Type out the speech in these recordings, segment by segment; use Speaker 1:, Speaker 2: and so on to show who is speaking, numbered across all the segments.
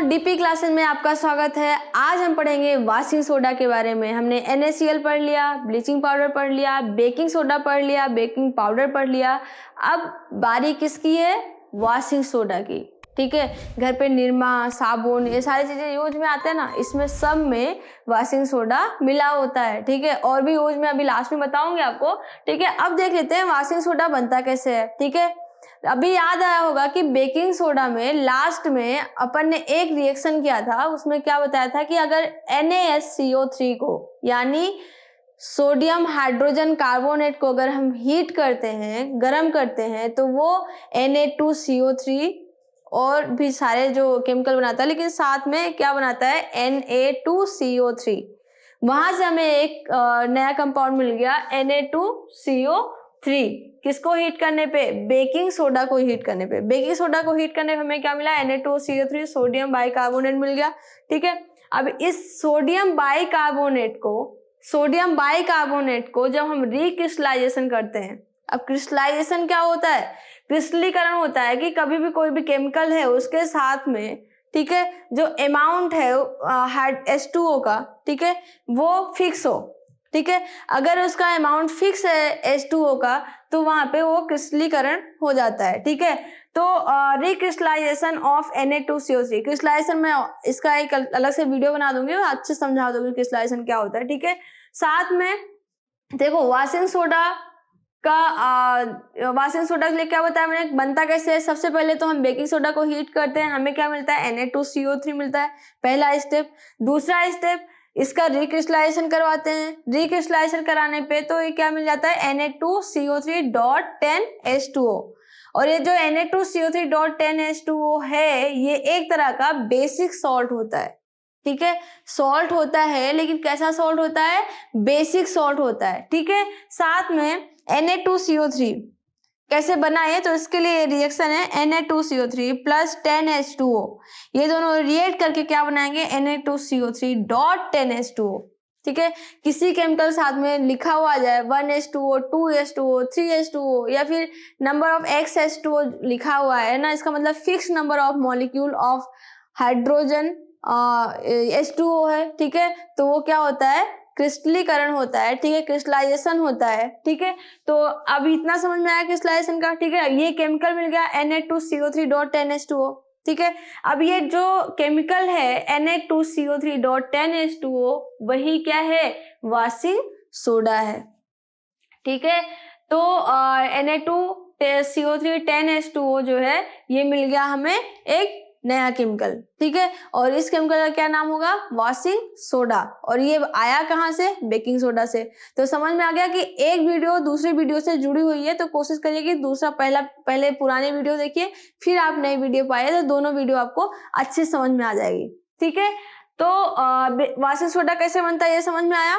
Speaker 1: DP classes में आपका स्वागत है। आज हम पढ़ेंगे वॉशिंग सोडा के बारे में। हमने NaCl पढ़ लिया, ब्लीचिंग पाउडर पढ़ लिया, बेकिंग सोडा पढ़ लिया, बेकिंग पाउडर पढ़ लिया। अब बारी किसकी है? वॉशिंग सोडा की। ठीक है, घर पे निरमा, साबुन, ये सारी चीजें यूज में आते हैं ना, इसमें सब में वॉशिंग सोडा मिला होता है। ठीक है, और भी यूज में अभी लास्ट में बताऊंगी आपको। ठीक है, अब देख लेते हैं वॉशिंग सोडा बनता कैसे है। ठीक है, अभी याद आया होगा कि बेकिंग सोडा में लास्ट में अपन ने एक रिएक्शन किया था, उसमें क्या बताया था कि अगर NaSCO3 को यानी सोडियम हाइड्रोजन कार्बोनेट को अगर हम हीट करते हैं, गर्म करते हैं, तो वो Na2CO3 और भी सारे जो केमिकल बनाता है, लेकिन साथ में क्या बनाता है? Na2CO3। वहां से हमें एक नया कंपाउंड मिल गया Na2CO3। किसको हीट करने पे? बेकिंग सोडा को हीट करने पे। बेकिंग सोडा को हीट करने पे हमें क्या मिला? Na2CO3 सोडियम बाइकार्बोनेट मिल गया। ठीक है, अब इस सोडियम बाइकार्बोनेट को जब हम रिक्रिस्टलाइजेशन करते हैं, अब क्रिस्टलाइजेशन क्या होता है? क्रिस्टलीकरण होता है कि कभी भी कोई भी केमिकल है उसके साथ में, ठीक है, जो अमाउंट है H2O का, ठीक है, वो फिक्स हो। ठीक है, अगर उसका अमाउंट फिक्स है H2O का, तो वहां पे वो क्रिस्टलीकरण हो जाता है। ठीक है, तो रिक्रिस्टलाइजेशन ऑफ Na2CO3, क्रिस्टलाइजेशन में इसका एक अलग से वीडियो बना दूंगी और अच्छे समझा दूंगी क्रिस्टलाइजेशन क्या होता है। ठीक है, साथ में देखो वॉशिंग सोडा के लिए क्या बताया मैंने, बनता कैसे है। सबसे पहले तो हम बेकिंग सोडा को हीट करते हैं, हमें क्या मिलता है? Na2CO3 मिलता है, पहला स्टेप। दूसरा स्टेप, इसका रिक्रिस्टलाइजेशन करवाते हैं। रिक्रिस्टलाइजेशन कराने पे तो ये क्या मिल जाता है? Na2CO3.10H2O। और ये जो Na2CO3.10H2O है, ये एक तरह का बेसिक सॉल्ट होता है। ठीक है, सॉल्ट होता है, लेकिन कैसा सॉल्ट होता है? बेसिक सॉल्ट होता है। ठीक है, साथ में Na2CO3 कैसे बनाए, तो इसके लिए रिएक्शन है Na2CO3 प्लस 10H2O। ये दोनों रिएक्ट करके क्या बनाएंगे? Na2CO3.10H2O। ठीक है, किसी केमिकल साथ में लिखा हुआ जाए 1H2O, 2H2O, 3H2O या फिर नंबर ऑफ XH2O लिखा हुआ है ना, इसका मतलब fix number of molecule of hydrogen H2O है। ठीक है, तो वो क्या होता है? क्रिस्टलीकरण होता है। ठीक है, क्रिस्टलाइजेशन होता है। ठीक है, तो अब इतना समझ में आया क्रिस्टलाइजेशन का। ठीक है, ये केमिकल मिल गया Na2CO3.10H2O। ठीक है, अब ये जो केमिकल है Na2CO3.10H2O, वही क्या है? वॉशिंग सोडा है। ठीक है, तो Na2CO3.10H2O जो है, ये मिल गया हमें एक नया केमिकल। ठीक है, और इस केमिकल का क्या नाम होगा? Washing soda. और ये आया कहाँ से? बेकिंग सोडा से। तो समझ में आ गया कि एक वीडियो दूसरी वीडियो से जुड़ी हुई है, तो कोशिश करिए कि दूसरा पहले पुरानी वीडियो देखिए, फिर आप नई वीडियो पाइए, तो दोनों वीडियो आपको अच्छे समझ में आ जाएगी। ठीक है, तो वॉशिंग सोडा कैसे बनता है ये समझ में आया।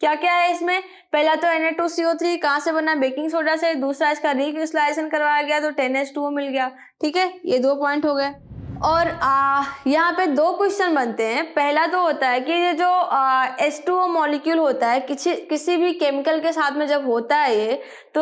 Speaker 1: क्या क्या है इसमें? पहला तो Na2CO3 कहाँ से बना? बेकिंग सोडा से। दूसरा, इसका रिक्रिस्टलाइजेशन करवाया गया तो 10H2O मिल गया। ठीक है, ये 2 पॉइंट हो गए। और यहाँ पे 2 क्वेश्चन बनते हैं। पहला तो होता है कि ये जो H2O मॉलिक्यूल होता है किसी भी केमिकल के साथ में जब होता है ये, तो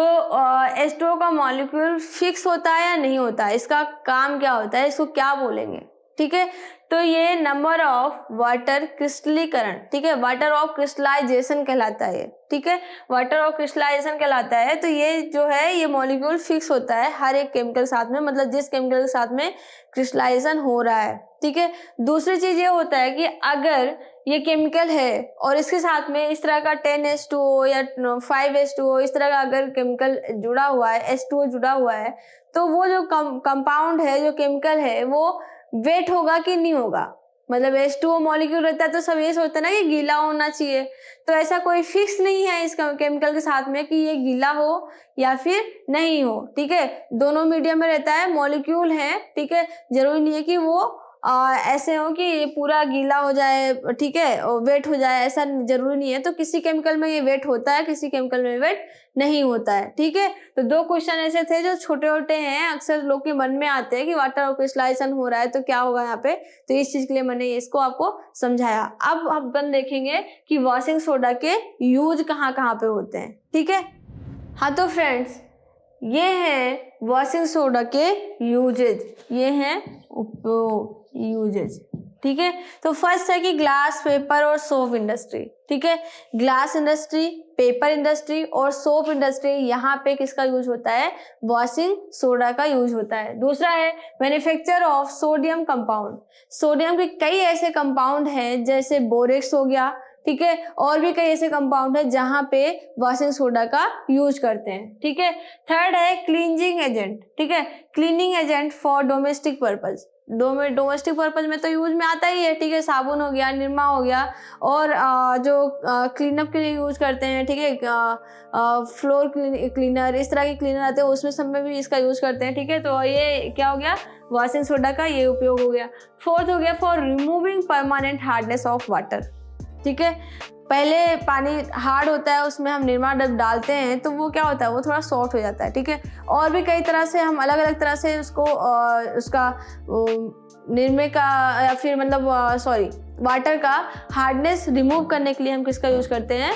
Speaker 1: H2O का मॉलिक्यूल फिक्स होता है या नहीं होता है? इसका काम क्या होता है? इसको क्या बोलेंगे? ठीक है, तो ये नंबर ऑफ वाटर क्रिस्टलीकरण, ठीक है, वाटर ऑफ क्रिस्टलाइजेशन कहलाता है। ठीक है, वाटर ऑफ क्रिस्टलाइजेशन कहलाता है। तो ये जो है, ये मॉलिक्यूल फिक्स होता है हर एक केमिकल साथ में, मतलब जिस केमिकल के साथ में क्रिस्टलाइजेशन हो रहा है। ठीक है, दूसरी चीज ये होता है कि अगर ये केमिकल है और इसके साथ में इस तरह का 10H2O या 5H2O इस तरह का अगर केमिकल जुड़ा हुआ है, H2O जुड़ा हुआ है, तो वो जो कंपाउंड है, जो केमिकल है, वो वेट होगा कि नहीं होगा? मतलब H2O मॉलिक्यूल रहता है तो सब ये सोचते हैं ना कि गीला होना चाहिए, तो ऐसा कोई फिक्स नहीं है इस केमिकल के साथ में कि ये गीला हो या फिर नहीं हो। ठीक है, दोनों मीडियम में रहता है, मॉलिक्यूल है। ठीक है, जरूरी नहीं है कि वो ऐसे हो कि ये पूरा गीला हो जाए, ठीक है, और वेट हो जाए, ऐसा जरूरी नहीं है। तो किसी केमिकल में ये वेट होता है, किसी केमिकल में वेट नहीं होता है। ठीक है, तो 2 क्वेश्चन ऐसे थे जो छोटे छोटे हैं, अक्सर लोग के मन में आते हैं कि वाटर क्रिस्टलाइजेशन हो रहा है तो क्या होगा यहाँ पे, तो इस चीज के लिए मैंने इसको आपको समझाया। अब अपन देखेंगे कि वॉशिंग सोडा के यूज कहाँ कहाँ पे होते हैं। ठीक है, हाँ तो फ्रेंड्स, ये हैं वॉशिंग सोडा के यूजेज, ये हैं यूजेज। ठीक है। तो फर्स्ट है कि ग्लास, पेपर और सोप इंडस्ट्री। ठीक है, ग्लास इंडस्ट्री, पेपर इंडस्ट्री और सोप इंडस्ट्री, यहाँ पे किसका यूज होता है? वॉशिंग सोडा का यूज होता है। दूसरा है manufacture of sodium compound. Sodium के कई ऐसे कंपाउंड हैं जैसे बोरेक्स हो गया, ठीक है, और भी कई ऐसे कंपाउंड है जहाँ पे वॉशिंग सोडा का यूज करते हैं। ठीक है। थर्ड है क्लींजिंग एजेंट। ठीक है, cleaning agent for domestic purpose. Domestic purpose में तो यूज में आता ही है। ठीक है, साबुन हो गया, निरमा हो गया, और जो क्लीनअप के लिए यूज करते हैं, ठीक है, फ्लोर क्लीनर, इस तरह के क्लीनर आते हैं, उसमें सब में भी इसका यूज करते हैं। ठीक है, तो ये क्या हो गया? वॉशिंग सोडा का ये उपयोग हो गया। फोर्थ हो गया for removing permanent hardness of water. ठीक है, पहले पानी हार्ड होता है, उसमें हम निरमा जब डालते हैं तो वो क्या होता है? वो थोड़ा सॉफ्ट हो जाता है। ठीक है, और भी कई तरह से हम अलग अलग तरह से उसको उसका निरमे का या फिर मतलब वाटर का हार्डनेस रिमूव करने के लिए हम किसका यूज करते हैं?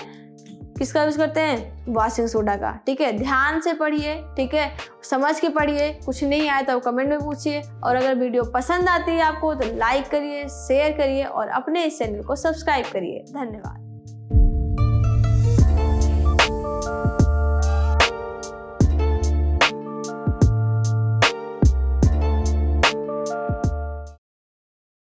Speaker 1: किसका यूज करते हैं? वॉशिंग सोडा का। ठीक है, ध्यान से पढ़िए, ठीक है, समझ के पढ़िए, कुछ नहीं आया तो कमेंट में पूछिए, और अगर वीडियो पसंद आती है आपको तो लाइक करिए, शेयर करिए और अपने इस चैनल को सब्सक्राइब करिए। धन्यवाद।